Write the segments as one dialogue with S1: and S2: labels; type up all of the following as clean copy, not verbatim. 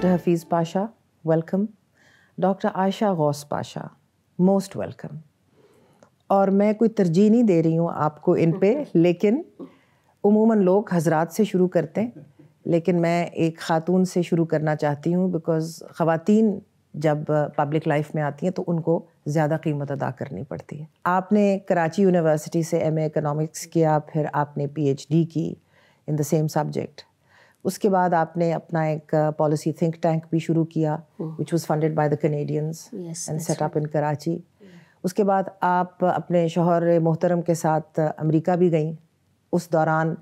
S1: Dr. Hafiz Pasha, welcome. Dr. Aisha Ghaus Pasha, most welcome. اور میں کوئی ترجیح نہیں دے رہی ہوں آپ کو ان پہ، لیکن عموماً لوگ حضرات سے شروع کرتے ہیں، لیکن میں ایک خاتون سے شروع کرنا چاہتی ہوں بیکاز خواتین جب پبلک لائف میں آتی ہیں تو ان کو زیادہ قیمت ادا کرنی پڑتی ہے. آپ نے کراچی یونیورسٹی سے ایم اے اکنامکس کیا، پھر آپ نے پی ایچ ڈی کی ان دا سیم سبجیکٹ. اس کے بعد آپ نے اپنا ایک پالیسی تھنک ٹینک بھی شروع کیا which was funded by the Canadians and set up in Karachi. اس کے بعد آپ اپنے شوہر محترم کے ساتھ امریکہ بھی گئیں. اس دوران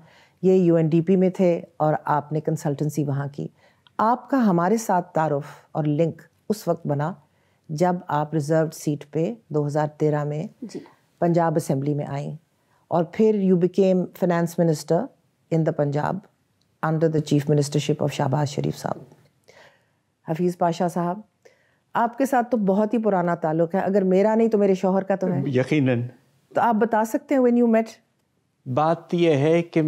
S1: یہ یو این ڈی پی میں تھے اور آپ نے کنسلٹنسی وہاں کی. آپ کا ہمارے ساتھ تعارف اور لنک اس وقت بنا جب آپ ریزروڈ سیٹ پہ 2013 میں پنجاب اسمبلی میں آئیں، اور پھر you became finance minister in the Punjab under the chief ministership of Shahbaz Sharif sahab. Hafeez Pasha صاحب، آپ کے ساتھ تو بہت ہی پرانا تعلق ہے، اگر میرا نہیں تو میرے شوہر کا تو ہے.
S2: یقیناً.
S1: تو آپ بتا سکتے ہیں وین یو میٹ؟
S2: بات یہ ہے کہ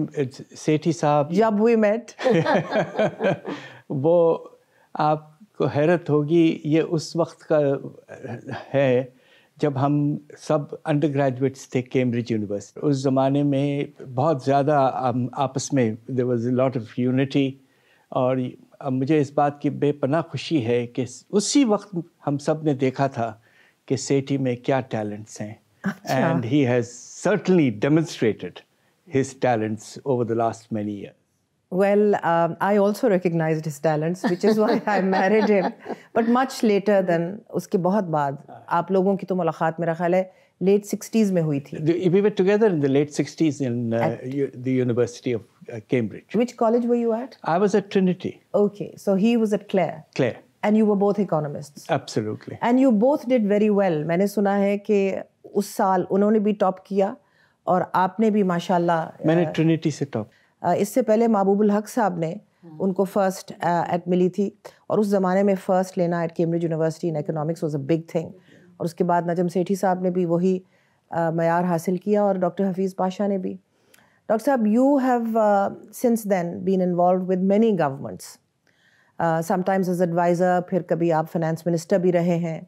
S2: سیٹھی صاحب
S1: جب وی میٹ
S2: وہ آپ کو حیرت ہوگی، یہ اس وقت کا ہے جب ہم سب انڈر گریجویٹس تھے کیمبرج یونیورسٹی. اس زمانے میں بہت زیادہ آپس میں there was a lot of unity، اور مجھے اس بات کی بے پناہ خوشی ہے کہ اسی وقت ہم سب نے دیکھا تھا کہ سیٹھی میں کیا ٹیلنٹس ہیں. And he has certainly demonstrated his talents over the last many years.
S1: Well, I also recognized his talents, which is why I married him. But much later than اس کے بہت بعد آپ لوگوں کی تو ملاقات میرا خیال ہے لیٹ 60s میں ہوئی تھی.
S2: We were together in the late 60s in the University of Cambridge.
S1: Which college were you at?
S2: I was at Trinity.
S1: Okay, so he was at Clare.
S2: Clare.
S1: And you were both economists.
S2: Absolutely.
S1: And you both did very well. میں نے سنا ہے کہ اس سال انہوں نے بھی top کیا اور آپ نے بھی ماشاءاللہ.
S2: میں نے ٹرینٹی سے ٹاپ.
S1: اس سے پہلے محبوب الحق صاحب نے ان کو فرسٹ ایٹ ملی تھی، اور اس زمانے میں فرسٹ لینا at Cambridge University in economics was a big thing. اور اس کے بعد نجم سیٹھی صاحب نے بھی وہی معیار حاصل کیا، اور ڈاکٹر حفیظ پاشا نے بھی. ڈاکٹر صاحب، you have since then been involved with many governments, sometimes as adviser, پھر کبھی آپ فنانس منسٹر بھی رہے ہیں،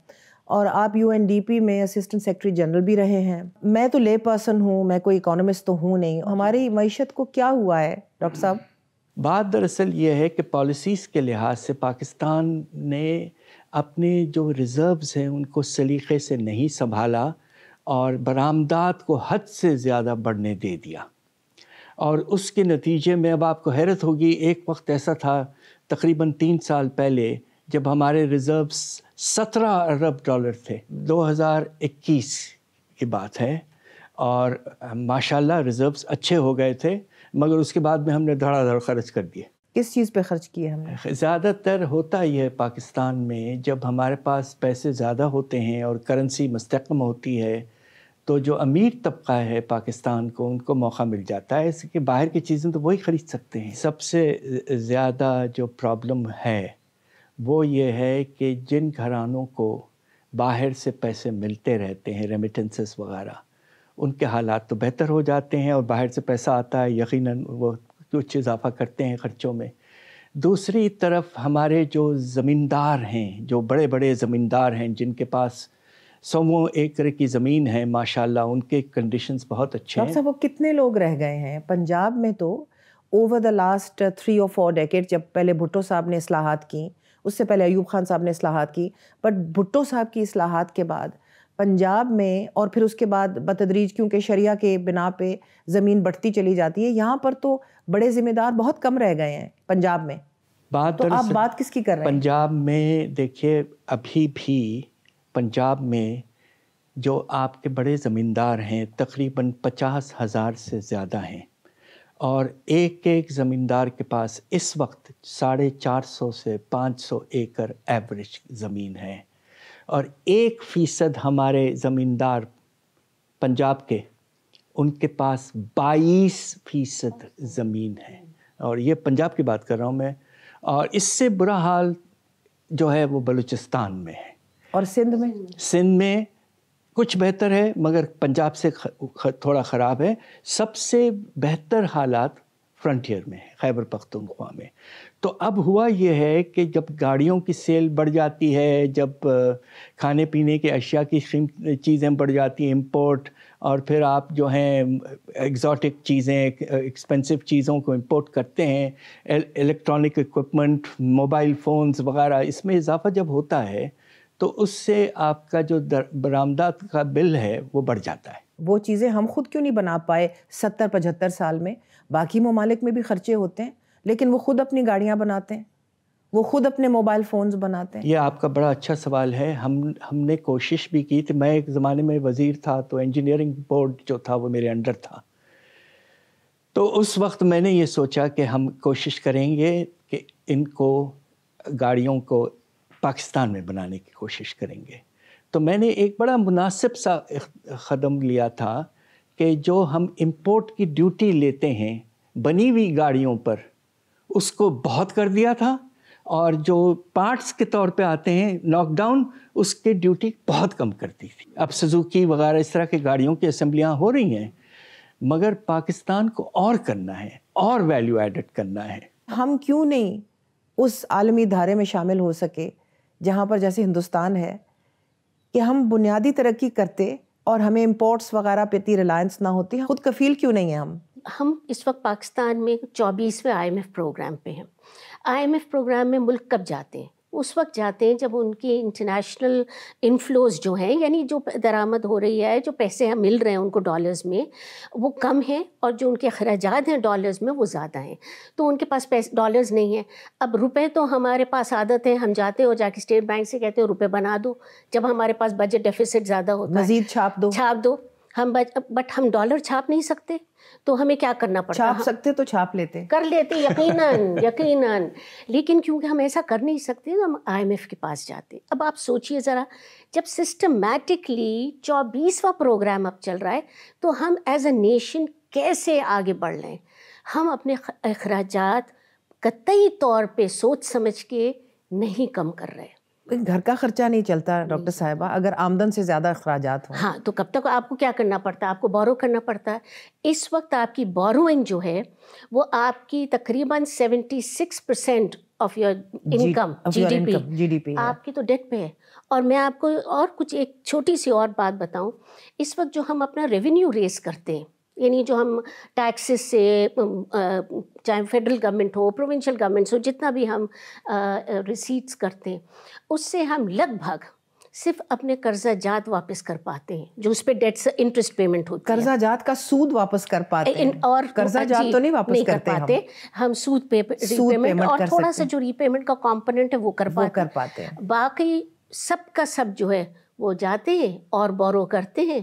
S1: اور آپ یو این ڈی پی میں اسسٹنٹ سیکرٹری جنرل بھی رہے ہیں. میں تو لے پرسن ہوں، میں کوئی اکانومسٹ تو ہوں نہیں. ہماری معیشت کو کیا ہوا ہے ڈاکٹر صاحب؟
S2: بات دراصل یہ ہے کہ پالیسیز کے لحاظ سے پاکستان نے اپنے جو ریزروز ہیں ان کو سلیقے سے نہیں سنبھالا، اور برآمدات کو حد سے زیادہ بڑھنے دے دیا. اور اس کے نتیجے میں اب آپ کو حیرت ہوگی، ایک وقت ایسا تھا تقریباً 3 سال پہلے جب ہمارے ریزروز 17 ارب ڈالر تھے. 2021 کی بات ہے، اور ماشاءاللہ ریزروز اچھے ہو گئے تھے، مگر اس کے بعد میں ہم نے دھڑا دھڑ خرچ کر دیے.
S1: کس چیز پہ خرچ کیے ہم نے؟
S2: زیادہ تر ہوتا ہی ہے پاکستان میں، جب ہمارے پاس پیسے زیادہ ہوتے ہیں اور کرنسی مستحکم ہوتی ہے تو جو امیر طبقہ ہے پاکستان کو، ان کو موقع مل جاتا ہے، اس کے باہر کی چیزیں تو وہی خرید سکتے ہیں. سب سے زیادہ جو پرابلم ہے وہ یہ ہے کہ جن گھرانوں کو باہر سے پیسے ملتے رہتے ہیں، ریمیٹنسز وغیرہ، ان کے حالات تو بہتر ہو جاتے ہیں، اور باہر سے پیسہ آتا ہے یقیناً وہ کچھ اضافہ کرتے ہیں خرچوں میں. دوسری طرف ہمارے جو زمیندار ہیں، جو بڑے بڑے زمیندار ہیں جن کے پاس 100 ایکڑ کی زمین ہے، ماشاءاللہ ان کے کنڈیشنز بہت اچھے ہیں.
S1: ڈاکٹر صاحب، وہ کتنے لوگ رہ گئے ہیں پنجاب میں؟ تو over the last 3 or 4 decade, جب پہلے بھٹو صاحب نے اصلاحات کی، اس سے پہلے ایوب خان صاحب نے اصلاحات کی، بٹ بھٹو صاحب کی اصلاحات کے بعد پنجاب میں، اور پھر اس کے بعد بتدریج کیونکہ شریعہ کے بنا پہ زمین بڑھتی چلی جاتی ہے، یہاں پر تو بڑے ذمہ دار بہت کم رہ گئے ہیں پنجاب میں. تو آپ بات کس کی کر رہے ہیں؟
S2: پنجاب میں دیکھیے، ابھی بھی پنجاب میں جو آپ کے بڑے زمیندار ہیں تقریباً 50,000 سے زیادہ ہیں، اور ایک ایک زمیندار کے پاس اس وقت 450 سے 500 ایکڑ ایوریج زمین ہے. اور 1% ہمارے زمیندار پنجاب کے، ان کے پاس 22% زمین ہے، اور یہ پنجاب کی بات کر رہا ہوں میں. اور اس سے برا حال جو ہے وہ بلوچستان میں ہے.
S1: اور سندھ میں؟
S2: سندھ میں کچھ بہتر ہے، مگر پنجاب سے تھوڑا خراب ہے. سب سے بہتر حالات فرنٹیئر میں ہے، خیبر پختونخوا میں. تو اب ہوا یہ ہے کہ جب گاڑیوں کی سیل بڑھ جاتی ہے، جب کھانے پینے کے اشیاء کی چیزیں بڑھ جاتی ہیں، امپورٹ، اور پھر آپ جو ہیں ایگزاٹک چیزیں، ایکسپینسو چیزوں کو امپورٹ کرتے ہیں، الیکٹرانک اکوپمنٹ، موبائل فونز وغیرہ، اس میں اضافہ جب ہوتا ہے تو اس سے آپ کا جو برآمدات کا بل ہے وہ بڑھ جاتا ہے۔
S1: وہ چیزیں ہم خود کیوں نہیں بنا پائے 70-75 سال میں؟ باقی ممالک میں بھی خرچے ہوتے ہیں، لیکن وہ خود اپنی گاڑیاں بناتے ہیں، وہ خود اپنے موبائل فونز بناتے ہیں۔
S2: یہ آپ کا بڑا اچھا سوال ہے۔ ہم نے کوشش بھی کی تھی، میں ایک زمانے میں وزیر تھا تو انجینئرنگ بورڈ جو تھا وہ میرے انڈر تھا، تو اس وقت میں نے یہ سوچا کہ ہم کوشش کریں گے کہ ان کو گاڑیوں کو پاکستان میں بنانے کی کوشش کریں گے۔ تو میں نے ایک بڑا مناسب سا قدم لیا تھا کہ جو ہم امپورٹ کی ڈیوٹی لیتے ہیں بنی ہوئی گاڑیوں پر، اس کو بہت کر دیا تھا، اور جو پارٹس کے طور پہ آتے ہیں لاک ڈاؤن، اس کے ڈیوٹی بہت کم کرتی تھی۔ اب سزوکی وغیرہ اس طرح کی گاڑیوں کی اسمبلیاں ہو رہی ہیں، مگر پاکستان کو اور کرنا ہے، اور ویلیو ایڈڈ کرنا ہے۔
S1: ہم کیوں نہیں اس عالمی دھارے میں شامل ہو سکے جہاں پر جیسے ہندوستان ہے کہ ہم بنیادی ترقی کرتے اور ہمیں امپورٹس وغیرہ پہ اتنی ریلائنس نہ ہوتی؟ خود کفیل کیوں نہیں ہیں ہم؟
S3: ہم اس وقت پاکستان میں 24ویں IMF پروگرام پہ ہیں۔ IMF پروگرام میں ملک کب جاتے ہیں؟ اس وقت جاتے ہیں جب ان کی انٹرنیشنل انفلوز جو ہیں، یعنی جو درآمد ہو رہی ہے، جو پیسے ہم مل رہے ہیں ان کو ڈالرز میں، وہ کم ہیں، اور جو ان کے اخراجات ہیں ڈالرز میں وہ زیادہ ہیں، تو ان کے پاس ڈالرز نہیں ہیں۔ اب روپے تو ہمارے پاس عادت ہے، ہم جاتے ہو جا کے اسٹیٹ بینک سے کہتے ہیں روپے بنا دو، جب ہمارے پاس بجٹ ڈیفیسٹ زیادہ ہوتا ہے
S1: مزید چھاپ دو
S3: ہم، بٹ ہم ڈالر چھاپ نہیں سکتے، تو ہمیں کیا کرنا پڑتا؟
S1: چھاپ سکتے تو چھاپ لیتے،
S3: کر لیتے یقیناً، لیکن کیونکہ ہم ایسا کر نہیں سکتے تو ہم IMF کے پاس جاتے۔ اب آپ سوچئے ذرا، جب سسٹمیٹکلی 24واں پروگرام اب چل رہا ہے تو ہم ایز اے نیشن کیسے آگے بڑھ لیں؟ ہم اپنے اخراجات قطعی طور پہ سوچ سمجھ کے نہیں کم کر رہے۔
S1: گھر کا خرچہ نہیں چلتا ڈاکٹر صاحبہ اگر آمدن سے زیادہ اخراجات ہوں۔
S3: ہاں، تو کب تک آپ کو کیا کرنا پڑتا ہے؟ آپ کو بورو کرنا پڑتا ہے۔ اس وقت آپ کی بوروئنگ جو ہے وہ آپ کی تقریباً 76% of your income, G D P آپ کی تو ڈیٹ پہ ہے۔ اور میں آپ کو اور کچھ ایک چھوٹی سی اور بات بتاؤں، اس وقت جو ہم اپنا ریونیو ریز کرتے ہیں، یعنی جو ہم ٹیکسز سے، چاہے فیڈرل گورنمنٹ ہو، پروونشل گورنمنٹس ہو، جتنا بھی ہم ریسیٹس کرتے ہیں، اس سے ہم لگ بھگ صرف اپنے قرضہ جات واپس کر پاتے ہیں، جو اس پہ ڈیٹ سے انٹرسٹ پیمنٹ ہوتی ہے۔
S1: قرضہ جات کا سود واپس کر پاتے ہیں، اور قرضہ جات تو نہیں واپس کرتے
S3: ہم سود ریپیمنٹ اور تھوڑا سا جو ریپیمنٹ کا کمپوننٹ ہے وہ کر پاتے ہیں۔ باقی سب کا سب جو ہے وہ جاتے ہیں اور بورو کرتے ہیں،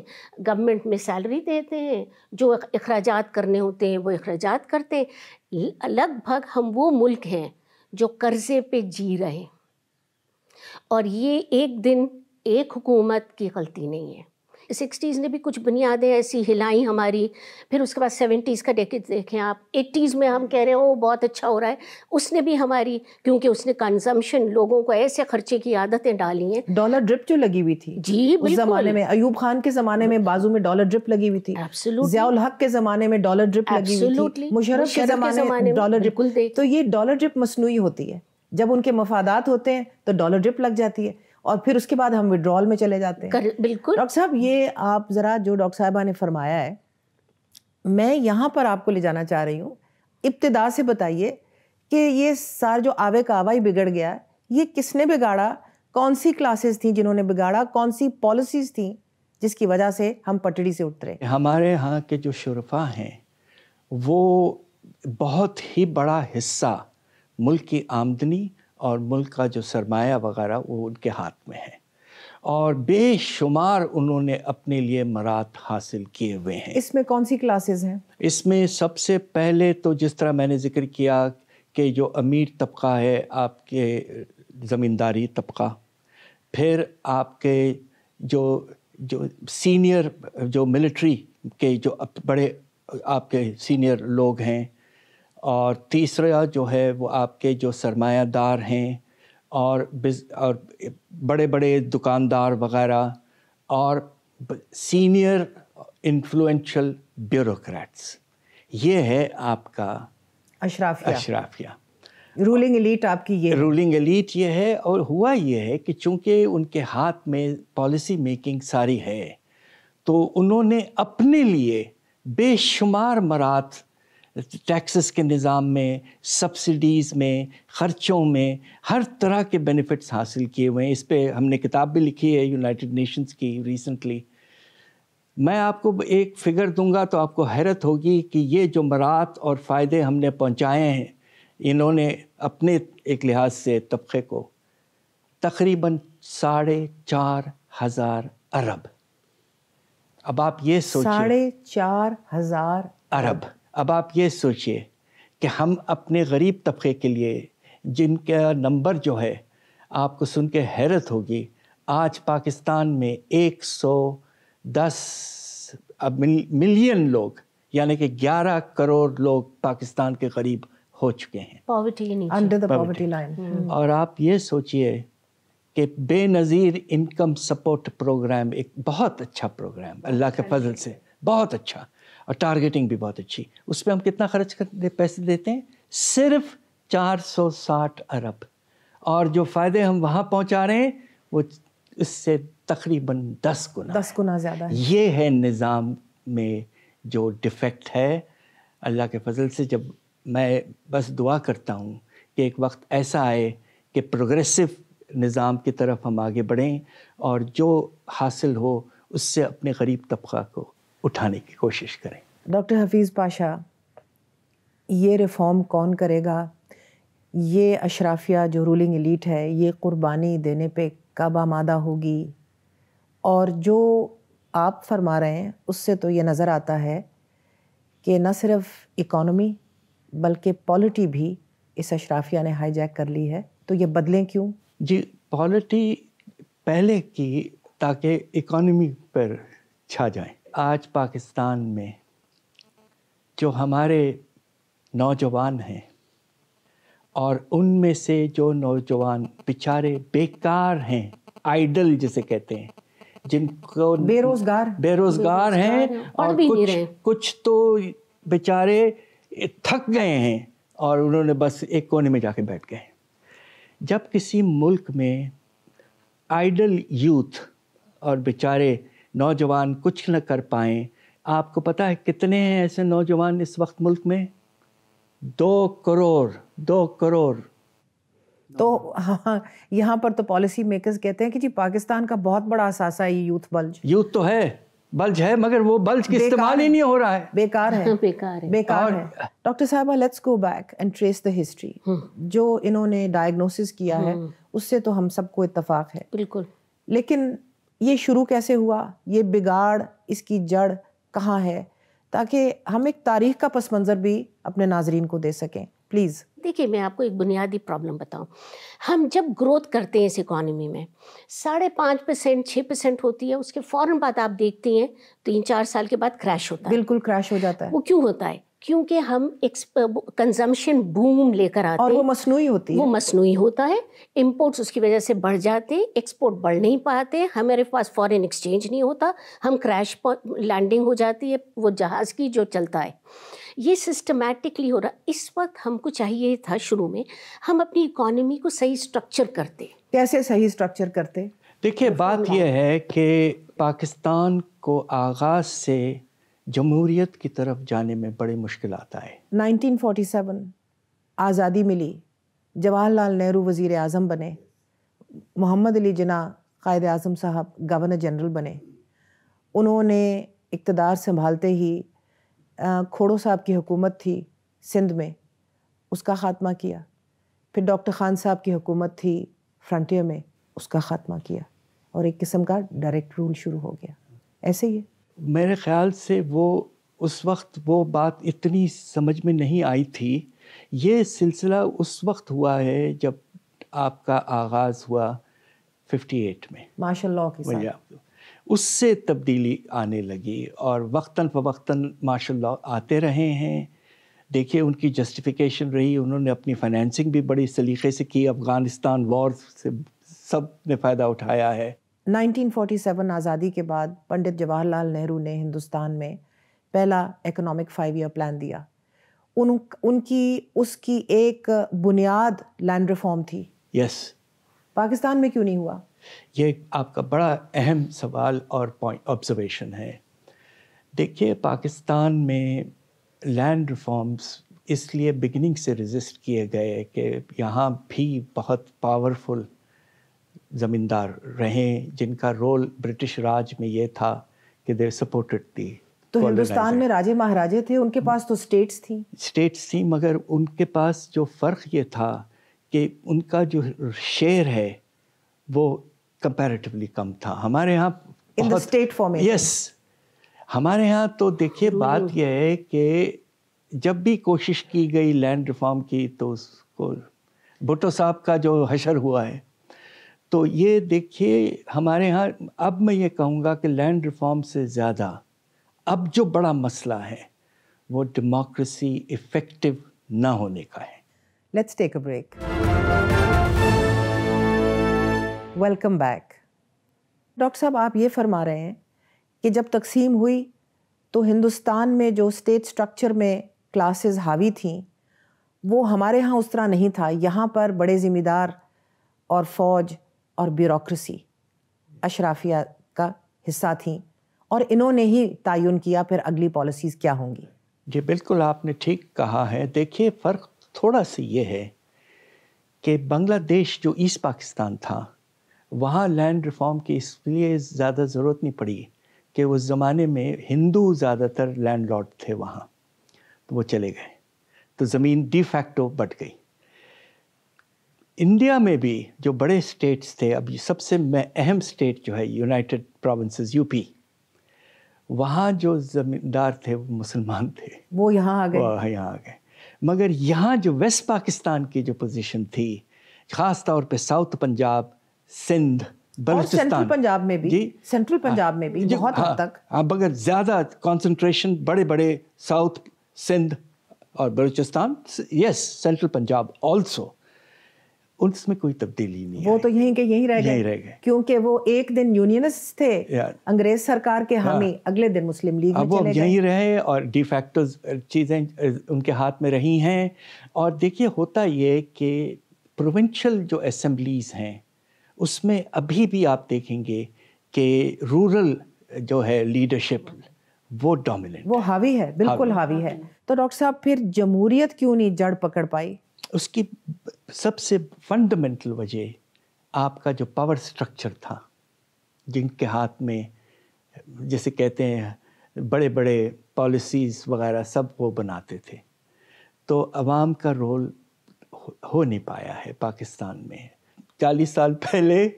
S3: گورنمنٹ میں سیلری دیتے ہیں، جو اخراجات کرنے ہوتے ہیں وہ اخراجات کرتے ہیں۔ لگ بھگ ہم وہ ملک ہیں جو قرضے پہ جی رہے ہیں، اور یہ ایک دن ایک حکومت کی غلطی نہیں ہے۔ 60s نے بھی کچھ بنیادیں ایسی ہلائیں ہماری، پھر اس کے بعد 70s کا دیکھیں آپ، 80s میں ہم کہہ رہے ہیں وہ بہت اچھا ہو رہا ہے، اس نے بھی ہماری، کیونکہ اس نے کنزمپشن، لوگوں کو ایسے خرچے کی عادتیں ڈالی ہیں۔
S1: ڈالر ڈرپ جو لگی ہوئی تھی
S3: جی
S1: اس زمانے میں، ایوب خان کے زمانے میں بازو میں ڈالر ڈرپ لگی ہوئی تھی، ضیاء الحق کے زمانے میں ڈالر ڈرپ لگی ہوئی تھی، مشرف کے زمانے میں ڈالر ڈرپ۔ تو یہ ڈالر ڈرپ مصنوعی ہوتی ہے، جب ان کے مفادات ہوتے ہیں تو ڈالر ڈرپ لگ جاتی ہے، اور پھر اس کے بعد ہم وڈرال میں چلے جاتے ہیں۔
S3: بالکل
S1: ڈاکٹر صاحب، یہ آپ ذرا جو ڈاکٹر صاحبہ نے فرمایا ہے، میں یہاں پر آپ کو لے جانا چاہ رہی ہوں۔ ابتدا سے بتائیے کہ یہ سارا جو آوے کا آوا ہی بگڑ گیا، یہ کس نے بگاڑا؟ کون سی کلاسز تھیں جنہوں نے بگاڑا؟ کون سی پالیسیز تھیں جس کی وجہ سے ہم پٹڑی سے اترے؟
S2: ہمارے ہاں کے جو شرفاء ہیں وہ بہت ہی بڑا حصہ ملک کی آمدنی اور ملک کا جو سرمایہ وغیرہ وہ ان کے ہاتھ میں ہے، اور بے شمار انہوں نے اپنے لیے مراد حاصل کیے ہوئے ہیں۔
S1: اس میں کون سی کلاسز ہیں؟
S2: اس میں سب سے پہلے تو جس طرح میں نے ذکر کیا کہ جو امیر طبقہ ہے آپ کے زمینداری طبقہ، پھر آپ کے جو سینئر جو ملٹری کے جو بڑے آپ کے سینئر لوگ ہیں، اور تیسرا جو ہے وہ آپ کے جو سرمایہ دار ہیں اور بڑے بڑے دکاندار وغیرہ، اور سینئر انفلوئنشل بیوروکریٹس، یہ ہے آپ کا
S1: اشرافیہ۔ رولنگ ایلیٹ آپ کی یہ
S2: رولنگ ایلیٹ یہ ہے. اور ہوا یہ ہے کہ چونکہ ان کے ہاتھ میں پالیسی میکنگ ساری ہے تو انہوں نے اپنے لیے بے شمار مرات ٹیکسز کے نظام میں، سبسڈیز میں، خرچوں میں ہر طرح کے بینیفٹس حاصل کیے ہوئے ہیں. اس پہ ہم نے کتاب بھی لکھی ہے یونائٹڈ نیشنز کی ریسنٹلی. میں آپ کو ایک فگر دوں گا تو آپ کو حیرت ہوگی کہ یہ جو مرات اور فائدے ہم نے پہنچائے ہیں انہوں نے اپنے ایک لحاظ سے طبقے کو تقریباً 4,500 ارب. اب آپ یہ سوچیں
S1: 4,500
S2: ارب. اب آپ یہ سوچئے کہ ہم اپنے غریب طبقے کے لیے جن کا نمبر جو ہے آپ کو سن کے حیرت ہوگی، آج پاکستان میں 110 ملین لوگ یعنی کہ 11 کروڑ لوگ پاکستان کے قریب ہو چکے ہیں
S1: انڈر دی پاورٹی لائن.
S2: اور آپ یہ سوچئے کہ بے نظیر انکم سپورٹ پروگرام ایک بہت اچھا پروگرام اللہ کے فضل سے، بہت اچھا، اور ٹارگیٹنگ بھی بہت اچھی. اس پہ ہم کتنا خرچ پیسے دیتے ہیں؟ صرف 460 ارب. اور جو فائدے ہم وہاں پہنچا رہے ہیں وہ اس سے تقریباً 10 گنا
S1: زیادہ ہے.
S2: یہ ہے نظام میں جو ڈیفیکٹ ہے. اللہ کے فضل سے جب میں بس دعا کرتا ہوں کہ ایک وقت ایسا آئے کہ پروگریسو نظام کی طرف ہم آگے بڑھیں اور جو حاصل ہو اس سے اپنے غریب طبقہ کو اٹھانے کی کوشش کریں.
S1: ڈاکٹر حفیظ پاشا، یہ ریفارم کون کرے گا؟ یہ اشرافیہ جو رولنگ ایلیٹ ہے یہ قربانی دینے پہ کب آمادہ ہوگی؟ اور جو آپ فرما رہے ہیں اس سے تو یہ نظر آتا ہے کہ نہ صرف اکانومی بلکہ پالیٹی بھی اس اشرافیہ نے ہائی جیک کر لی ہے. تو یہ بدلیں کیوں؟
S2: جی، پالیٹی پہلے کی تاکہ اکانومی پر چھا جائیں. آج پاکستان میں جو ہمارے نوجوان ہیں اور ان میں سے جو نوجوان بیچارے بیکار ہیں، آئیڈل جسے کہتے ہیں، جن کو بے روزگار ہیں اور کچھ تو بیچارے تھک گئے ہیں اور انہوں نے بس ایک کونے میں جا کے بیٹھ گئے. جب کسی ملک میں آئیڈل یوتھ اور بیچارے نوجوان کچھ نہ کر پائیں، آپ کو پتہ ہے کتنے ہیں ایسے نوجوان اس وقت ملک میں؟ 2 کروڑ.
S1: تو ہاں، یہاں پر تو پالیسی میکرز کہتے ہیں کہ جی پاکستان کا بہت بڑا اثاثہ ہے یوتھ بلج.
S2: یوتھ تو ہے، بلج ہے، مگر وہ بلج کی استعمال ہی نہیں ہو رہا ہے،
S1: بیکار ہے. ڈاکٹر صاحبہ، let's go back and trace the history. جو انہوں نے ڈائگنوسس کیا ہے اس سے تو ہم سب کو اتفاق ہے
S3: بالکل،
S1: لیکن یہ شروع کیسے ہوا؟ یہ بگاڑ، اس کی جڑ کہاں ہے؟ تاکہ ہم ایک تاریخ کا پس منظر بھی اپنے ناظرین کو دے سکیں. پلیز.
S3: دیکھیے، میں آپ کو ایک بنیادی پرابلم بتاؤں. ہم جب گروتھ کرتے ہیں اس اکانومی میں 5.5% 6% ہوتی ہے، اس کے فوراً بعد آپ دیکھتی ہیں 3-4 سال کے بعد کریش ہوتا ہے.
S1: بالکل کریش ہو جاتا ہے.
S3: وہ کیوں ہوتا ہے؟ کیونکہ ہم کنزمپشن بوم لے کر آتے ہیں
S1: اور وہ مصنوعی ہوتی ہے،
S3: وہ مصنوعی ہوتا ہے. امپورٹس اس کی وجہ سے بڑھ جاتے ہیں، ایکسپورٹ بڑھ نہیں پاتے، ہمارے پاس فارن ایکسچینج نہیں ہوتا، ہم کریش لینڈنگ ہو جاتی ہے وہ جہاز کی جو چلتا ہے. یہ سسٹمیٹکلی ہو رہا. اس وقت ہم کو چاہیے تھا شروع میں ہم اپنی اکانومی کو صحیح سٹرکچر کرتے.
S1: کیسے صحیح سٹرکچر کرتے؟
S2: دیکھیے، بات یہ ہے کہ پاکستان کو آغاز سے جمہوریت کی طرف جانے میں بڑی مشکلات آئے.
S1: 1947 آزادی ملی، جواہر لال نہرو وزیر اعظم بنے، محمد علی جناح قائد اعظم صاحب گورنر جنرل بنے. انہوں نے اقتدار سنبھالتے ہی کھوڑو صاحب کی حکومت تھی سندھ میں، اس کا خاتمہ کیا. پھر ڈاکٹر خان صاحب کی حکومت تھی فرنٹیئر میں، اس کا خاتمہ کیا، اور ایک قسم کا ڈائریکٹ رول شروع ہو گیا. ایسے ہی
S2: میرے خیال سے وہ اس وقت وہ بات اتنی سمجھ میں نہیں آئی تھی. یہ سلسلہ اس وقت ہوا ہے جب آپ کا آغاز ہوا 58 میں
S1: ماشاء اللہ کے ساتھ.
S2: اس سے تبدیلی آنے لگی اور وقتاً فوقتاً ماشاء اللہ آتے رہے ہیں. دیکھیے، ان کی جسٹیفیکیشن رہی، انہوں نے اپنی فائنینسنگ بھی بڑی سلیقے سے کی. افغانستان وار سے سب نے فائدہ اٹھایا ہے.
S1: 1947 آزادی کے بعد پنڈت جواہر لال نہرو نے ہندوستان میں پہلا اکنامک 5 ایئر پلان دیا. ان کی اس کی ایک بنیاد لینڈ ریفارم تھی.
S2: یس.
S1: پاکستان میں کیوں نہیں ہوا؟
S2: یہ آپ کا بڑا اہم سوال اور آبزرویشن ہے. دیکھیے پاکستان میں لینڈ ریفارمز اس لیے بگننگ سے رجسٹ کیے گئے کہ یہاں بھی بہت پاورفل زمیندار رہیں جن کا رول برٹش راج میں یہ تھا کہ دے سپورٹڈ دی.
S1: تو ہندوستان میں راجے مہاراجے تھے, ان کے پاس تو اسٹیٹس تھیں,
S2: مگر ان کے پاس جو فرق یہ تھا کہ ان کا جو شیئر ہے وہ کمپیریٹیولی کم تھا. ہمارے یہاں
S1: اسٹیٹ فارمیشن.
S2: یس, ہمارے یہاں تو دیکھیے بات یہ ہے کہ جب بھی کوشش کی گئی لینڈ ریفارم کی تو اس کو بھٹو صاحب کا جو حشر ہوا ہے, تو یہ دیکھیے ہمارے ہاں اب میں یہ کہوں گا کہ لینڈ ریفارم سے زیادہ اب جو بڑا مسئلہ ہے وہ ڈیموکریسی ایفیکٹو نہ ہونے کا ہے.
S1: Let's take a break. Welcome back. Doctor صاحب آپ یہ فرما رہے ہیں کہ جب تقسیم ہوئی تو ہندوستان میں جو اسٹیٹ سٹرکچر میں کلاسز حاوی تھیں وہ ہمارے ہاں اس طرح نہیں تھا. یہاں پر بڑے ذمہ دار اور فوج اور بیوروکریسی اشرافیہ کا حصہ تھیں اور انہوں نے ہی تعین کیا پھر اگلی پالیسیز کیا ہوں گی.
S2: جی بالکل آپ نے ٹھیک کہا ہے. دیکھیے فرق تھوڑا سا یہ ہے کہ بنگلہ دیش جو ایسٹ پاکستان تھا وہاں لینڈ ریفارم کی اس لیے زیادہ ضرورت نہیں پڑی کہ اس زمانے میں ہندو زیادہ تر لینڈ لارڈ تھے وہاں, تو وہ چلے گئے تو زمین ڈی فیکٹو بٹ گئی. انڈیا میں بھی جو بڑے اسٹیٹس تھے, اب سب سے اہم اسٹیٹ جو ہے یونائٹڈ پروونسز یو پی, وہاں جو زمیندار تھے وہ مسلمان تھے,
S1: وہ یہاں آ
S2: گئے. مگر یہاں جو ویسٹ پاکستان کی جو پوزیشن تھی, خاص طور پہ ساؤتھ پنجاب, سندھ, بلوچستان,
S1: سینٹرل پنجاب میں بھی, سینٹرل پنجاب میں بھی بہت حد تک,
S2: مگر زیادہ کنسنٹریشن بڑے بڑے ساؤتھ, سندھ اور بلوچستان, یس سینٹرل پنجاب آلسو, اس میں کوئی تبدیلی نہیں.
S1: وہ تو یہیں کے یہیں رہ گئے کیونکہ وہ ایک دن یونینسٹ تھے, انگریز سرکار کے حامی, اگلے دن مسلم لیگ میں چلے گئے.
S2: وہ یہیں رہے اور ڈی فیکٹو چیزیں ان کے ہاتھ میں رہی ہیں. اور دیکھیے ہوتا یہ کہ پروونشل جو اسمبلیز ہیں اس میں ابھی بھی آپ دیکھیں گے کہ رورل جو ہے لیڈرشپ وہ ڈومیننٹ,
S1: وہ حاوی ہے, بالکل حاوی ہے. تو ڈاکٹر صاحب پھر جمہوریت کیوں نہیں جڑ پکڑ پائی؟
S2: اس کی سب سے فنڈامنٹل وجہ آپ کا جو پاور سٹرکچر تھا, جن کے ہاتھ میں جیسے کہتے ہیں بڑے بڑے پالیسیز وغیرہ سب وہ بناتے تھے, تو عوام کا رول ہو نہیں پایا ہے پاکستان میں. 40 سال پہلے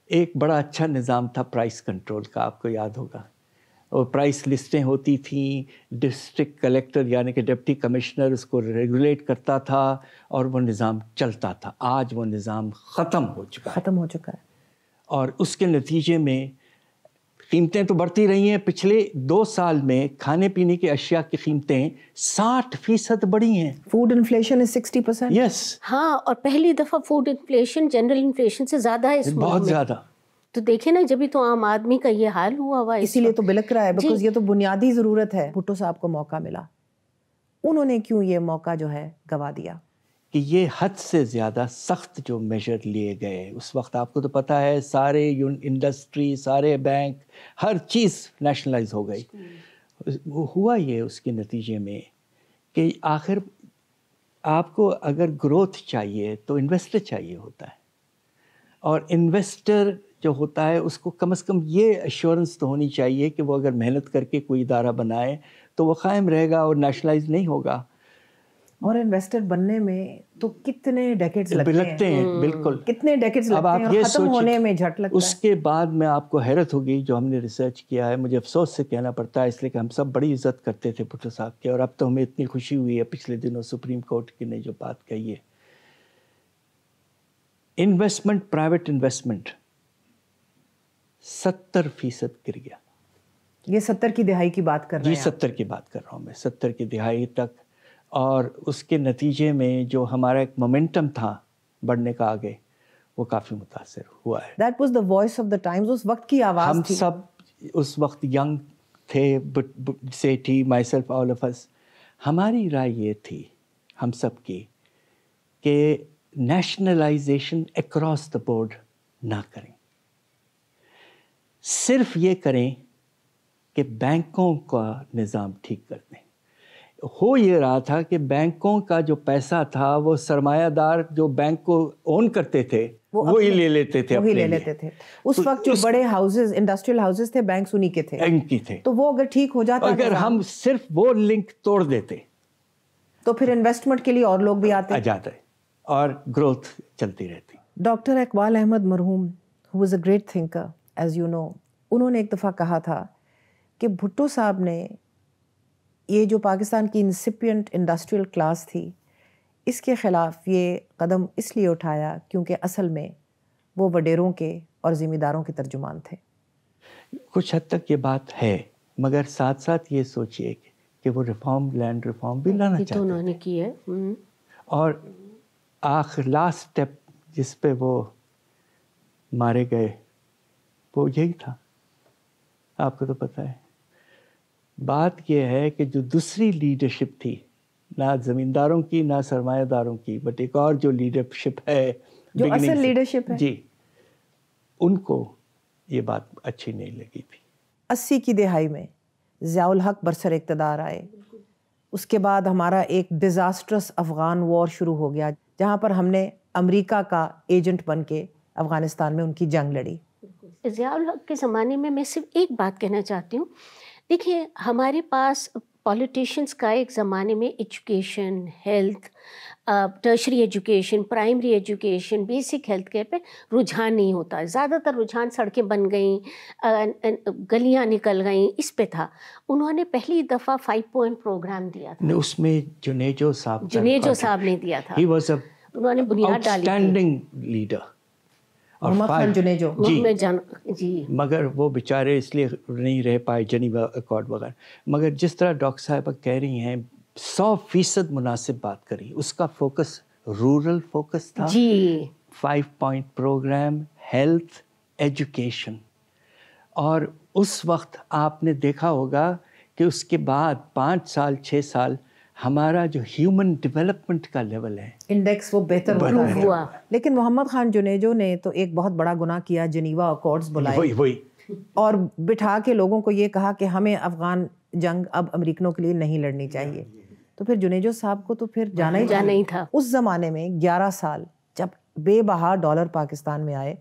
S2: ایک بڑا اچھا نظام تھا پرائس کنٹرول کا, آپ کو یاد ہوگا, اور پرائس لسٹیں ہوتی تھیں, ڈسٹرکٹ کلیکٹر یعنی کہ ڈپٹی کمشنر اس کو ریگولیٹ کرتا تھا اور وہ نظام چلتا تھا. آج وہ نظام ختم ہو چکا ہے. اور اس کے نتیجے میں قیمتیں تو بڑھتی رہی ہیں. پچھلے 2 سال میں کھانے پینے کی اشیاء کی قیمتیں 60% بڑھی ہیں.
S1: Food inflation is 60%.
S2: یس.
S3: ہاں, اور پہلی دفعہ فوڈ انفلیشن جنرل انفلیشن سے زیادہ ہے اس ملک میں,
S2: بہت زیادہ.
S3: تو دیکھیں نا, جبھی تو عام آدمی کا یہ حال ہوا
S1: اسی لیے تو بلک رہا ہے, بیکاز یہ تو بنیادی ضرورت ہے. بھٹو صاحب کو موقع ملا, انہوں نے کیوں یہ موقع جو ہے گوا دیا؟
S2: کہ یہ حد سے زیادہ سخت جو میجر لیے گئے اس وقت, آپ کو تو پتہ ہے سارے انڈسٹری, سارے بینک, ہر چیز نیشنلائز ہو گئی. ہوا یہ اس کے نتیجے میں کہ آخر آپ کو اگر گروتھ چاہیے تو انویسٹر چاہیے ہوتا ہے, اور انویسٹر جو ہوتا ہے اس کو کم از کم یہ ایشورنس تو ہونی چاہیے کہ وہ اگر محنت کر کے کوئی ادارہ بنائے تو وہ قائم رہے گا اور نیشنلائز نہیں ہوگا.
S1: اور انویسٹر بننے میں تو کتنے ڈیکیڈز لگتے ہیں.
S2: بالکل,
S1: کتنے ڈیکیڈز لگتے ہیں, اور ختم ہونے میں جھٹ لگتا ہے.
S2: اس کے بعد میں آپ کو حیرت ہوگی, جو ہم نے ریسرچ کیا ہے, مجھے افسوس سے کہنا پڑتا ہے اس لیے کہ ہم سب بڑی عزت کرتے تھے بھٹو صاحب کے, اور اب تو ہمیں اتنی خوشی ہوئی ہے پچھلے دنوں سپریم کورٹ کی نے جو بات کہی ہے. انویسٹمنٹ, پرائیویٹ انویسٹمنٹ 70% گر گیا.
S1: یہ 70 کی دہائی کی بات کر رہے ہیں؟
S2: جی 70 کی بات کر رہا ہوں میں, 70 کی دہائی تک. اور اس کے نتیجے میں جو ہمارا ایک مومنٹم تھا بڑھنے کا آگے, وہ کافی متاثر ہوا ہے.
S1: That was the voice of the times, اس وقت کی آواز تھی.
S2: ہم سب اس وقت ینگ تھے, سیٹھی, مائی سیلف, آل آف اس, ہماری رائے یہ تھی ہم سب کی کہ نیشنلائزیشن اکراس دا بورڈ نہ کریں، صرف یہ کریں کہ بینکوں کا نظام ٹھیک کر دیں۔ ہو یہ رہا تھا کہ بینکوں کا جو پیسہ تھا وہ سرمایہ دار جو بینک کو اون کرتے تھے وہی لے لیتے تھے،
S1: اس وقت جو بڑے ہاؤسز انڈسٹریل ہاؤسز تھے بینکس انہی کے تھے،
S2: ان کی تھے۔
S1: تو وہ اگر ٹھیک ہو جاتا،
S2: اگر ہم صرف وہ لنک توڑ دیتے
S1: تو پھر انویسٹمنٹ کے لیے اور لوگ بھی آتے
S2: جاتے اور گروتھ چلتی رہتی۔
S1: ڈاکٹر اقبال احمد مرحوم who was a great thinker as you know، انہوں نے ایک دفعہ کہا تھا کہ بھٹو صاحب نے یہ جو پاکستان کی انسپینٹ انڈسٹریل کلاس تھی اس کے خلاف یہ قدم اس لیے اٹھایا کیونکہ اصل میں وہ وڈیروں کے اور ذمہ داروں کے ترجمان تھے۔
S2: کچھ حد تک یہ بات ہے، مگر ساتھ ساتھ یہ سوچئے کہ وہ ریفارم، لینڈ ریفارم بھی لانا چاہتے
S3: انہوں نے کی ہے،
S2: اور آخر لاسٹ اسٹیپ جس پہ وہ مارے گئے وہ یہی تھا، آپ کو تو پتہ ہے۔ بات یہ ہے کہ جو دوسری لیڈرشپ تھی، نہ زمینداروں کی نہ سرمایہ داروں کی، بٹ ایک اور جو لیڈرشپ ہے،
S1: جو اصل لیڈرشپ ہے،
S2: جی، ان کو یہ بات اچھی نہیں لگی تھی۔
S1: 80 کی دہائی میں ضیاء الحق برسر اقتدار آئے، اس کے بعد ہمارا ایک ڈیزاسٹرس افغان وار شروع ہو گیا جہاں پر ہم نے امریکہ کا ایجنٹ بن کے افغانستان میں ان کی جنگ لڑی۔
S3: ضیاء الحق کے زمانے میں صرف ایک بات کہنا چاہتی ہوں، دیکھیے ہمارے پاس پولیٹیشینس کا ایک زمانے میں education, health, tertiary education, primary education, basic health care پہ رجحان نہیں ہوتا، زیادہ تر رجحان سڑکیں بن گئیں، گلیاں نکل گئیں، اس پہ تھا۔ انہوں نے پہلی دفعہ 5 پوائنٹ پروگرام دیا تھا،
S2: اس میں جنیجو صاحب
S3: نے دیا تھا،
S2: انہوں
S3: نے بنیاد ڈالی تھی،
S2: لیڈر
S1: محمد خان جنیجو
S3: جی،
S2: مگر وہ بیچارے اس لیے نہیں رہ پائے جنیوا ایکارڈ وغیرہ۔ مگر جس طرح ڈاکٹر صاحبہ کہہ رہی ہیں 100% مناسب بات کری، اس کا فوکس رورل فوکس تھا
S3: جی،
S2: 5 پوائنٹ پروگرام، ہیلتھ، ایجوکیشن۔ اور اس وقت آپ نے دیکھا ہوگا کہ اس کے بعد 5 سال 6 سال ہمارا جو ہیومن ڈیولپمنٹ کا لیول ہے
S1: انڈیکس وہ بہتر ہوا، لیکن محمد خان جنیجو نے تو ایک بہت بڑا گناہ کیا، جنیوا ایکارڈز بلائے اور بٹھا کے لوگوں کو یہ کہا کہ ہمیں افغان جنگ اب امریکنوں کے لیے نہیں لڑنی چاہیے۔ تو پھر جنیجو صاحب کو تو پھر جانا ہی تھا۔ اس زمانے میں 11 سال جب بے بہا ڈالر پاکستان میں آئے،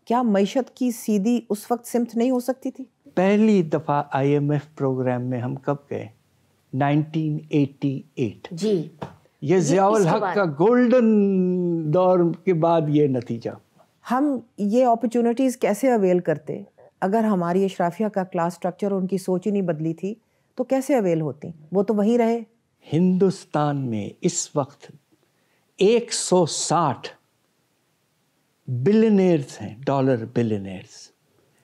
S1: کیا معیشت کی سیدھی اس وقت سمت نہیں ہو سکتی تھی؟
S2: پہلی دفعہ IMF پروگرام میں ہم کب گئے؟ 1988
S3: جی،
S2: یہ ضیاء الحق کا گولڈن دور کے بعد یہ نتیجہ۔
S1: ہم یہ اپرچونٹیز کیسے اویل کرتے؟ اگر ہماری اشرافیہ کا کلاس سٹرکچر اور ان کی سوچ ہی نہیں بدلی تھی تو کیسے اویل ہوتی؟ وہ تو وہیں رہے۔
S2: ہندوستان میں اس وقت 160 بلینئرز ہیں، ڈالر بلینئرز،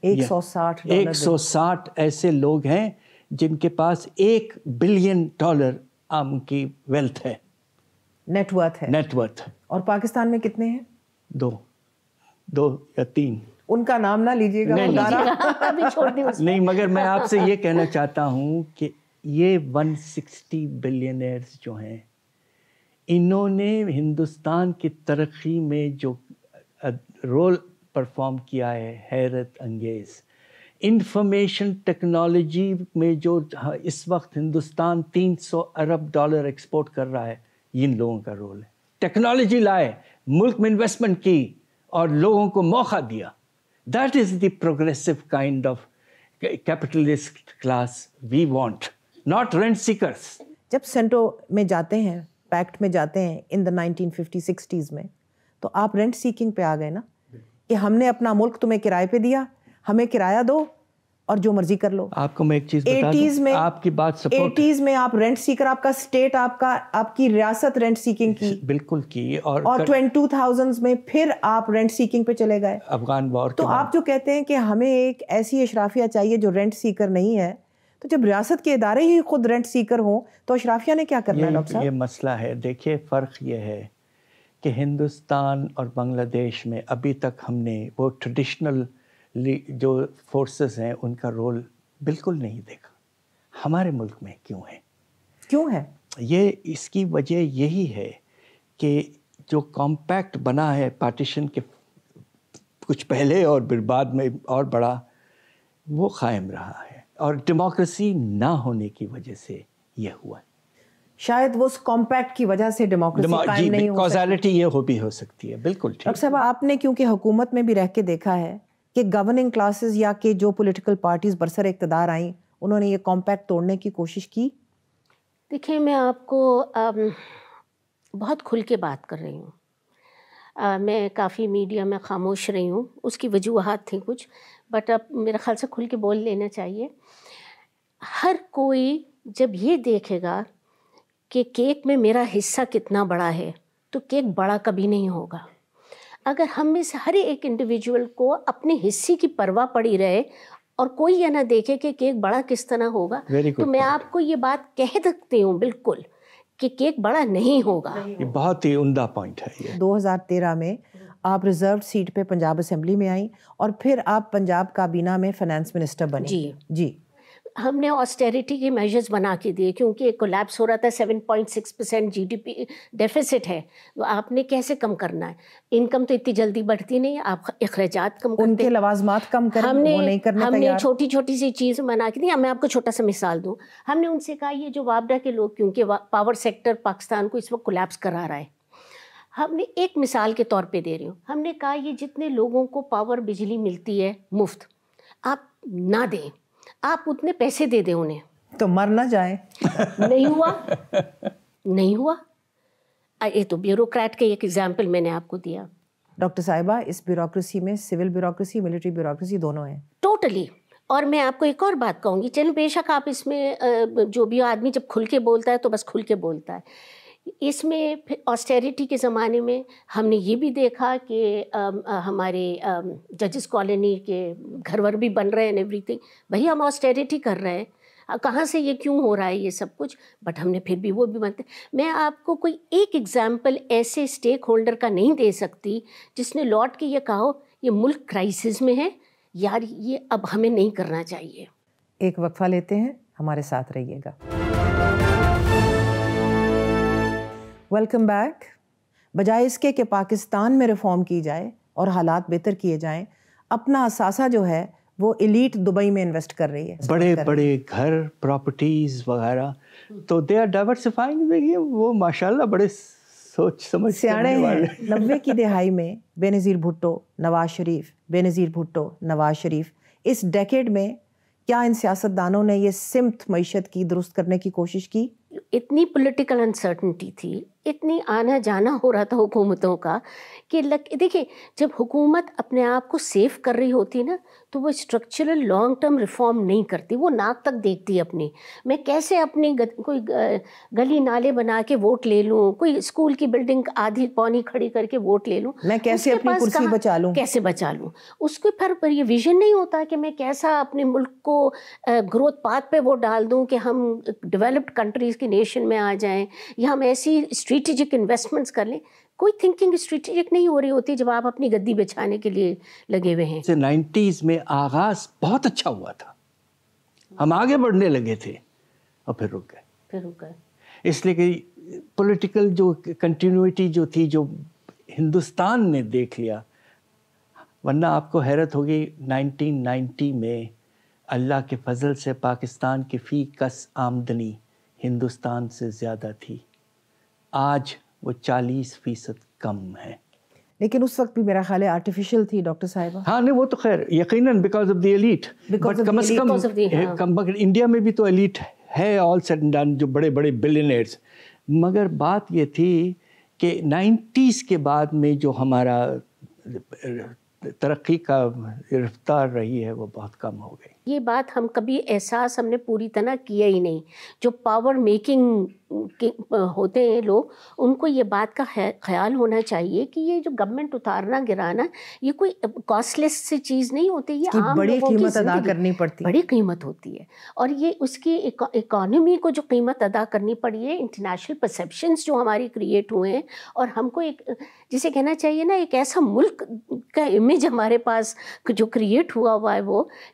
S2: 160 ایسے لوگ ہیں جن کے پاس $1 بلین عام کی ویلتھ ہے،
S1: نیٹ ورتھ ہے۔ اور پاکستان میں کتنے ہیں؟
S2: 2 یا 3۔
S1: ان کا نام نہ لیجیے گا،
S2: نہیں، مگر میں آپ سے یہ کہنا چاہتا ہوں کہ یہ 160 بلینئرز جو ہیں، انہوں نے ہندوستان کی ترقی میں جو رول پرفارم کیا ہے حیرت انگیز۔ انفارمیشن ٹیکنالوجی میں جو اس وقت ہندوستان $300 ارب ایکسپورٹ کر رہا ہے، یہ ان لوگوں کا رول ہے۔ ٹیکنالوجی لائے، ملک میں انویسٹمنٹ کی اور لوگوں کو موقع دیا۔ That is the progressive kind of capitalist class we want, not rent seekers.
S1: جب سینٹو میں جاتے ہیں، پیکٹ میں جاتے ہیں ان دا 1950-60s میں، تو آپ رینٹ سیکنگ پہ آ گئے نا، کہ ہم نے اپنا ملک تمہیں کرائے پہ دیا، ہمیں کرایہ دو اور جو مرضی کر لو۔
S2: آپ کو میں ایک چیز بتا دوں، آپ کی بات سپورٹ،
S1: 80s میں آپ رینٹ سیکر، آپ کا اسٹیٹ، آپ کی ریاست رینٹ سیکنگ کی،
S2: بالکل کی، اور
S1: 2000s میں پھر آپ رینٹ سیکنگ پہ چلے گئے
S2: افغان وار۔
S1: تو آپ جو کہتے ہیں کہ ہمیں ایک ایسی اشرافیہ چاہیے جو رینٹ سیکر نہیں ہے، تو جب ریاست کے ادارے ہی خود رینٹ سیکر ہوں تو اشرافیہ نے کیا کرنا ہے؟ ڈاکٹر صاحب،
S2: یہ مسئلہ ہے۔ دیکھیے فرق یہ ہے کہ ہندوستان اور بنگلہ دیش میں ابھی تک ہم نے وہ ٹریڈیشنل جو فورسز ہیں ان کا رول بالکل نہیں دیکھا۔ ہمارے ملک میں کیوں ہے؟ یہ اس کی وجہ یہی ہے کہ جو کمپیکٹ بنا ہے پارٹیشن کے کچھ پہلے اور پھر بعد میں اور بڑا، وہ قائم رہا ہے، اور ڈیموکریسی نہ ہونے کی وجہ سے یہ ہوا ہے۔
S1: شاید وہ اس کمپیکٹ کی وجہ سے ڈیموکریسی قائم نہیں ہو سکتی۔
S2: کازالٹی یہ بھی ہو سکتی ہے، بالکل ٹھیک۔
S1: ڈاکٹر صاحب، آپ نے کیونکہ حکومت میں بھی رہ کے دیکھا ہے کہ گورننگ کلاسز یا کہ جو پولیٹیکل پارٹیز برسر اقتدار آئیں، انہوں نے یہ کمپیکٹ توڑنے کی کوشش کی۔
S3: دیکھیں، میں آپ کو بہت کھل کے بات کر رہی ہوں، میں کافی میڈیا میں خاموش رہی ہوں، اس کی وجوہات تھیں کچھ، بٹ اب میرے خیال سے کھل کے بول لینا چاہیے۔ ہر کوئی جب یہ دیکھے گا کہ کیک میں میرا حصہ کتنا بڑا ہے تو کیک بڑا کبھی نہیں ہوگا۔ اگر ہم میں سے ہر ایک انڈیویجول کو اپنے حصے کی پرواہ پڑی رہے اور کوئی یہ نہ دیکھے کہ کیک بڑا کس طرح ہوگا، تو میں آپ کو یہ بات کہہ سکتی ہوں بالکل کہ کیک بڑا نہیں ہوگا۔
S2: یہ بہت ہی عمدہ پوائنٹ ہے یہ۔
S1: 2013 میں آپ ریزروڈ سیٹ پہ پنجاب اسمبلی میں آئیں اور پھر آپ پنجاب کابینہ میں فائنانس منسٹر بنی۔ جی،
S3: ہم نے آسٹیریٹی کے میجرز بنا کے دیے کیونکہ ایک کولیپس ہو رہا تھا، 7.6% GDP ڈیفیسٹ ہے، تو آپ نے کیسے کم کرنا ہے؟ انکم تو اتنی جلدی بڑھتی نہیں، آپ اخراجات کم کرتے ہیں،
S1: ان کے لوازمات کم کریں، وہ نہیں کرنے
S3: ہم نے
S1: تیار۔
S3: چھوٹی چھوٹی سی چیز بنا کے دی۔ میں آپ کو چھوٹا سا مثال دوں، ہم نے ان سے کہا یہ جو وابڈا کے لوگ، کیونکہ پاور سیکٹر پاکستان کو اس وقت کولیپس کرا رہا ہے، ہم نے ایک مثال کے طور پہ دے رہی ہوں، ہم نے کہا یہ جتنے لوگوں کو پاور بجلی ملتی ہے مفت، آپ نہ دیں، آپ اتنے پیسے دے دیں انہیں
S1: تو مر نہ جائیں۔
S3: نہیں ہوا۔ یہ تو بیوروکریٹ کا ایک ایگزامپل میں نے آپ کو دیا۔
S1: ڈاکٹر صاحبہ، اس بیوروکریسی میں سول بیوروکریسی، ملٹری بیوروکریسی دونوں ہیں۔
S3: ٹوٹلی۔ اور میں آپ کو ایک اور بات کہوں گی، چلیں بے شک آپ اس میں جو بھی آدمی جب کھل کے بولتا ہے تو بس کھل کے بولتا ہے، اس میں پھر آسٹیریٹی کے زمانے میں ہم نے یہ بھی دیکھا کہ ہمارے ججز کالونی کے گھر ور بھی بن رہے ہیں، ایوری تھنگ، بھائی ہم آسٹیریٹی کر رہے ہیں، کہاں سے یہ کیوں ہو رہا ہے یہ سب کچھ، بٹ ہم نے پھر بھی وہ بھی بنتے۔ میں آپ کو کوئی ایک ایگزامپل ایسے اسٹیک ہولڈر کا نہیں دے سکتی جس نے لوٹ کے یہ کہا یہ ملک کرائسس میں ہے، یار یہ اب ہمیں نہیں کرنا چاہیے۔
S1: ایک وقفہ لیتے ہیں، ہمارے ساتھ رہیے گا۔ Welcome back. بجائے اس کے کہ پاکستان میں ریفارم کی جائے اور حالات بہتر کیے جائیں، اپنا اثاثہ جو ہے وہ ایلیٹ دبئی میں انویسٹ کر رہی ہے،
S2: بڑے بڑے گھر، پراپرٹیز وغیرہ، تو دے آر ڈائیورسفائنگ، وہ ماشاءاللہ بڑے سوچ سمجھ
S1: سیاڑے ہیں۔ 90 کی دہائی میں بے نظیر بھٹو، نواز شریف، اس ڈیکیڈ میں کیا ان سیاستدانوں نے یہ سمت معیشت کی درست کرنے کی کوشش کی؟
S3: اتنی پولیٹیکل انسرٹنٹی تھی، اتنی آنا جانا ہو رہا تھا حکومتوں کا کہ دیکھیں جب حکومت اپنے آپ کو سیف کر رہی ہوتی نا تو وہ اسٹرکچرل لانگ ٹرم ریفارم نہیں کرتی، وہ ناک تک دیکھتی اپنی، میں کیسے اپنی کوئی گلی نالے بنا کے ووٹ لے لوں، کوئی اسکول کی بلڈنگ آدھی پونی کھڑی کر کے ووٹ لے لوں،
S1: میں کیسے اپنی کرسی
S3: بچا لوں، اس کے پر یہ ویژن نہیں ہوتا کہ میں کیسا اپنے ملک کو گروتھ پاتھ پہ وہ ڈال دوں کہ ہم ڈیولپڈ کنٹریز کی نیشن میں آ جائیں یا ہم ایسی اسٹریٹجک انویسٹمنٹس کر لیں۔ کوئی تھنکنگ اسٹریٹجک نہیں ہو رہی ہوتی جب آپ اپنی گدی بچھانے کے لیے لگے ہوئے ہیں۔
S2: 90s میں آغاز بہت اچھا ہوا تھا، ہم آگے بڑھنے لگے تھے اور پھر رک گئے، اس لیے کہ پولیٹیکل جو کنٹینیوٹی جو تھی جو ہندوستان نے دیکھ لیا، ورنہ آپ کو حیرت ہوگی 1990 میں اللہ کے فضل سے پاکستان کی فی کس آمدنی ہندوستان سے زیادہ تھی، آج وہ 40% کم ہے،
S1: لیکن اس وقت بھی میرا خیال ہے آرٹیفیشل تھی ڈاکٹر صاحبہ۔
S2: ہاں نہیں وہ تو خیر یقیناً because of the elite, but come is come India میں بھی تو ایلیٹ ہے آل سیٹ اینڈ ڈن، جو بڑے بڑے بلینئرز، مگر بات یہ تھی کہ 90s کے بعد میں جو ہمارا ترقی کا رفتار رہی ہے وہ بہت کم ہو گئی۔
S3: یہ بات ہم کبھی احساس ہم نے پوری طرح کیا ہی نہیں، جو پاور میکنگ ہوتے ہیں لوگ، ان کو یہ بات کا خیال ہونا چاہیے کہ یہ جو گورنمنٹ اتارنا گرانا یہ کوئی کاسٹ لیس سی چیز نہیں ہوتی، یہ عام
S1: بڑی
S3: لوگوں کی
S1: قیمت ادا کرنی پڑتی،
S3: بڑی قیمت ہوتی ہے، اور یہ اس کی اکانومی کو جو قیمت ادا کرنی پڑی ہے، انٹرنیشنل پرسیپشنز جو ہماری کریٹ ہوئے ہیں، اور ہم کو ایک جسے کہنا چاہیے نا ایک ایسا ملک کا امیج ہمارے پاس جو کریٹ ہوا ہے وہ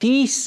S2: 30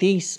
S2: 30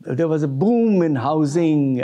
S2: There was a boom in housing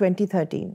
S1: 2013,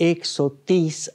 S2: 130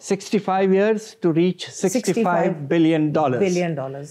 S2: 65 years to reach 65 billion dollars।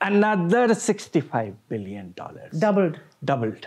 S2: another 65 billion dollars, doubled।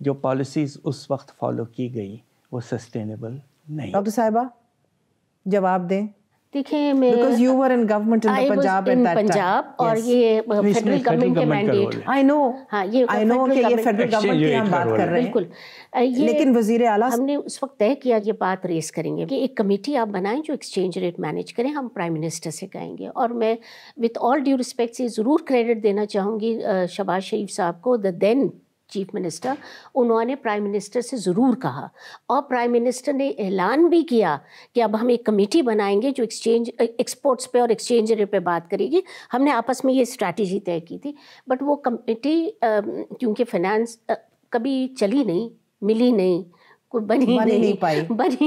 S2: جو پالیسیز اس وقت فالو کی گئی وہ سسٹینیبل نہیں.
S1: ڈاکٹر صاحبہ جواب دیں.
S3: دیکھیں میں
S1: because you were in government in Punjab at that time.
S3: اور یہ فیڈرل گورنمنٹ کے مینڈیٹ.
S1: I know.
S3: ہاں یہ
S1: I know کہ یہ فیڈرل گورنمنٹ کی ہم بات کر رہے ہیں.
S3: بالکل.
S1: لیکن وزیر اعلیٰ
S3: ہم نے اس وقت طے کیا یہ بات ریز کریں گے کہ ایک کمیٹی آپ بنائیں جو ایکسچینج ریٹ مینیج کریں. ہم پرائم منسٹر سے کہیں گے. اور میں وتھ آل ڈیو ریسپیکٹ سے ضرور کریڈٹ دینا چاہوں گی شہباز شریف صاحب کو, دا دین چیف منسٹر. انہوں نے پرائم منسٹر سے ضرور کہا اور پرائم منسٹر نے اعلان بھی کیا کہ اب ہم ایک کمیٹی بنائیں گے جو ایکسچینج ایکسپورٹس پہ اور ایکسچینج ریٹ پہ بات کرے گی. ہم نے آپس میں یہ اسٹریٹجی طے کی تھی, بٹ وہ کمیٹی کیونکہ فائنانس کبھی چلی نہیں, ملی نہیں, کوئی بنی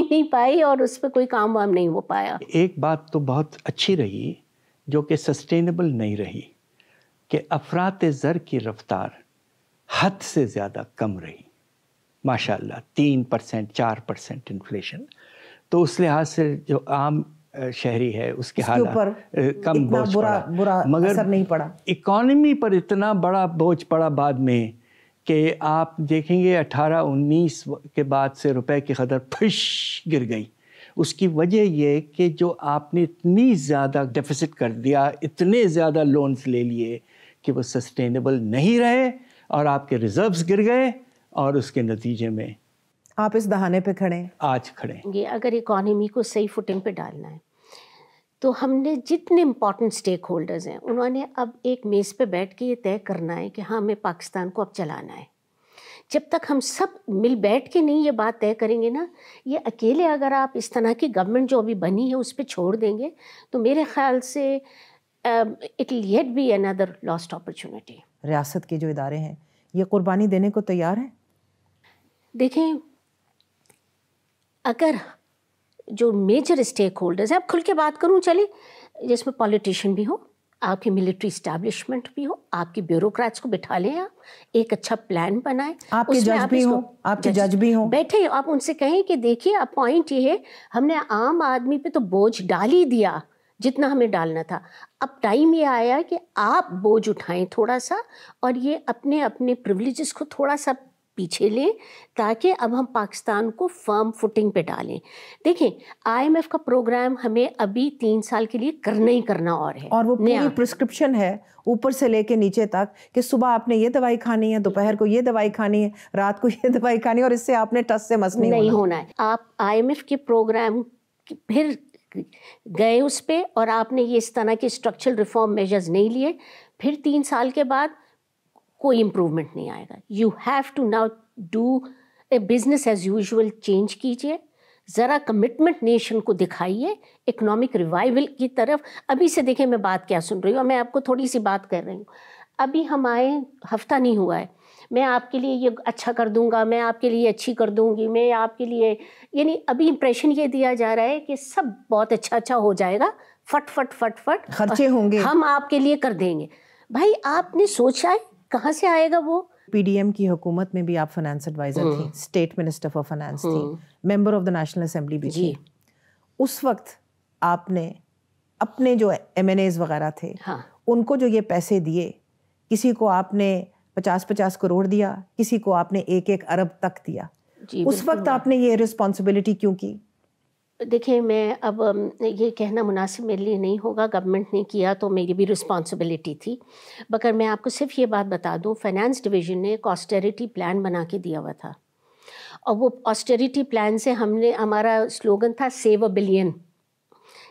S3: نہیں پائی اور اس پہ کوئی کام وام نہیں ہو پایا.
S2: ایک بات تو بہت اچھی رہی جو کہ سسٹینیبل نہیں رہی کہ افراط زر کی رفتار حد سے زیادہ کم رہی. ماشاء اللہ 3% 4% انفلیشن, تو اس لحاظ سے جو عام شہری ہے اس کے حالات کم بوجھ پڑا, مگر اکانومی پر اتنا بڑا بوجھ پڑا بعد میں کہ آپ دیکھیں گے 18-19 کے بعد سے روپے کی قدر پھش گر گئی. اس کی وجہ یہ کہ جو آپ نے اتنی زیادہ ڈیفیسٹ کر دیا, اتنے زیادہ لونز لے لیے کہ وہ سسٹینیبل نہیں رہے اور آپ کے ریزروز گر گئے, اور اس کے نتیجے میں
S1: آپ اس دہانے پہ کھڑے
S2: آج کھڑے.
S3: یہ اگر اکانومی کو صحیح فوٹنگ پہ ڈالنا ہے تو ہم نے جتنے امپورٹنٹ اسٹیک ہولڈرز ہیں انہوں نے اب ایک میز پہ بیٹھ کے یہ طے کرنا ہے کہ ہاں ہمیں پاکستان کو اب چلانا ہے. جب تک ہم سب مل بیٹھ کے نہیں یہ بات طے کریں گے نا, یہ اکیلے اگر آپ اس طرح کی گورنمنٹ جو ابھی بنی ہے اس پہ چھوڑ دیں گے تو میرے خیال سے it will yet be another lost opportunity.
S1: ریاست کے جو ادارے ہیں یہ قربانی دینے کو تیار ہیں؟
S3: دیکھیں اگر جو میجر اسٹیک ہولڈرز ہیں, اب کھل کے بات کروں چلے, جس میں پولیٹیشین بھی ہو, آپ کی ملٹری اسٹیبلشمنٹ بھی ہو, آپ کی بیوروکریٹس کو بٹھا لیں, آپ ایک اچھا پلان بنائیں,
S1: آپ کے جج بھی ہوں,
S3: بیٹھے آپ ان سے کہیں کہ دیکھیے اب پوائنٹ یہ ہے ہم نے عام آدمی پہ تو بوجھ ڈال ہی دیا جتنا ہمیں ڈالنا تھا, اب ٹائم یہ آیا کہ آپ بوجھ اٹھائیں تھوڑا سا اور یہ اپنے اپنے پریولیجز کو تھوڑا سا پیچھے لیں تاکہ اب ہم پاکستان کو فرم فوٹنگ پہ ڈالیں. دیکھیں IMF کا پروگرام ہمیں ابھی 3 سال کے لیے کرنا ہی کرنا اور
S1: وہ پوری پرسکرپشن ہے اوپر سے لے کے نیچے تک کہ صبح آپ نے یہ دوائی کھانی ہے, دوپہر کو یہ دوائی کھانی ہے, رات کو یہ دوائی کھانی ہے, اور اس سے آپ نے ٹس سے مس نہیں
S3: ہونا ہے. آپ IMF کے پروگرام پھر گئے اس پہ اور آپ نے یہ اس طرح کے اسٹرکچرل ریفارم میجرز نہیں لیے, پھر 3 سال کے بعد کوئی امپرومنٹ نہیں آئے گا. You have to now do a business as usual change کیجیے, ذرا کمٹمنٹ نیشن کو دکھائیے اکنامک ریوائول کی طرف. ابھی سے دیکھیں میں بات کیا سن رہی ہوں, میں آپ کو تھوڑی سی بات کر رہی ہوں, ابھی ہم آئے ہفتہ نہیں ہوا ہے, میں آپ کے لیے یہ اچھا کر دوں گا, میں آپ کے لیے اچھی کر دوں گی, میں آپ کے لیے, یعنی ابھی امپریشن یہ دیا جا رہا ہے کہ سب بہت اچھا ہو جائے گا, فٹ فٹ فٹ فٹ
S1: خرچے ہوں گے,
S3: ہم آپ کے لیے کر دیں گے. بھائی آپ نے سوچا ہے کہاں سے آئے گا وہ؟
S1: PDM کی حکومت میں بھی آپ فائنانس ایڈوائزر تھیں, اسٹیٹ منسٹر فار فائنانس تھیں, member of the national assembly بھی تھی. اس وقت آپ نے اپنے جو MNAs وغیرہ تھے ان کو جو یہ پیسے دیے, کسی کو آپ نے 50 کروڑ دیا, کسی کو آپ نے 1 ارب تک دیا, اس وقت آپ نے یہ رسپانسبلٹی کیوں کی؟
S3: دیکھیں میں اب یہ کہنا مناسب میرے لیے نہیں ہوگا, گورنمنٹ نے کیا تو میری بھی رسپانسبلٹی تھی, مگر میں آپ کو صرف یہ بات بتا دوں, فائنانس ڈویژن نے ایک آسٹیریٹی پلان بنا کے دیا ہوا تھا, اور وہ آسٹیریٹی پلان سے ہمارا سلوگن تھا سیو اے بلین,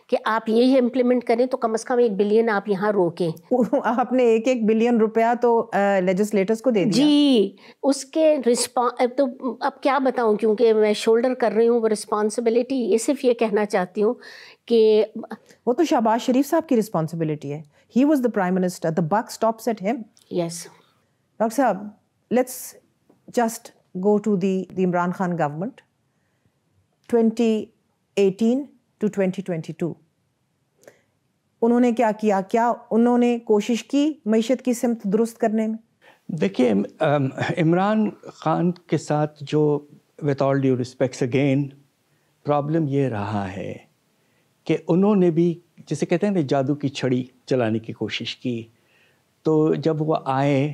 S3: کہ آپ یہ امپلیمنٹ کریں تو کم از کم 1 بلین آپ یہاں روکیں.
S1: آپ نے 1 بلین روپیہ تو لیجسلیٹرز کو دے دیا.
S3: جی, اس کے تو اب کیا بتاؤں, کیونکہ میں شولڈر کر رہی ہوں وہ رسپانسبلٹی. یہ صرف یہ کہنا چاہتی ہوں کہ
S1: وہ تو شہباز شریف صاحب کی رسپانسبلٹی ہے, he was the prime minister, the buck stops at him.
S3: Yes
S1: doctor صاحب, let's just go to the Imran Khan government 2018 to 2022. انہوں نے کیا کیا, کیا انہوں نے کوشش کی معیشت کی سمت درست کرنے میں؟
S2: دیکھیے عمران خان کے ساتھ جو with all due respects again problem یہ رہا ہے کہ انہوں نے بھی جسے کہتے ہیں نا جادو کی چھڑی چلانے کی کوشش کی. تو جب وہ آئے